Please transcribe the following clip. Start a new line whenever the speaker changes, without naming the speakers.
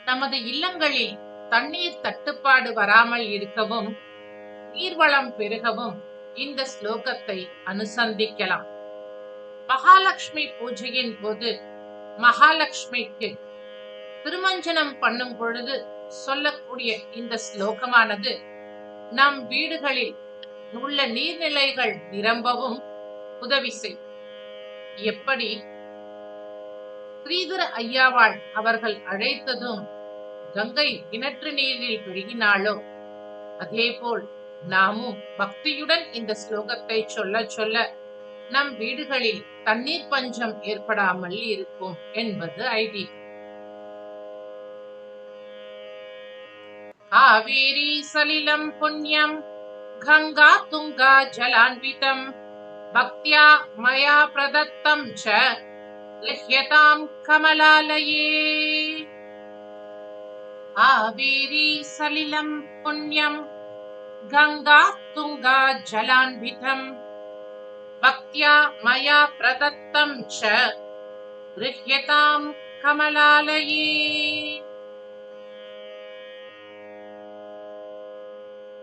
நமது இல்லங்களில் தண்ணீர் தட்டுப்பாடு வராமல் இருக்கவும், நீர்வளம் பெருகவும் இந்த ஸ்லோகத்தை அனுசந்திக்கலாம். மகாலட்சுமி பூஜையின் போது மகாலட்சுமிக்கு திருமஞ்சனம் பண்ணும் பொழுது சொல்லக்கூடிய இந்த ஸ்லோகமானது நம் வீடுகளில் உள்ள நீர்நிலைகள் நிரம்பவும் உதவி செய்யும். எப்படி ஸ்ரீதர ஐயாவாள் அவர்கள் அழைத்ததும் கங்கை கிணற்று நீரில் பெருகினாளோ, அதேபோல் நாமும் பக்தியுடன் இந்த ஸ்லோகத்தை சொல்ல சொல்ல நம் வீடுகளில் தண்ணீர் பஞ்சம் ஏற்படாமல் இருக்கும் என்பது ஐதீகம். காவேரி சலிலம் புண்ணியம் கங்கா துங்கா ஜலான்விதம் பக்தியா மயா பிரதத்தம் ச லஹ்யதாம் கமலாலயே. காவேரி சலிலம் புண்ணியம் கங்கா துங்கா ஜலான்விதம் பக்தியா மயா பிரதத்தம் ச லஹ்யதாம் கமலாலயே.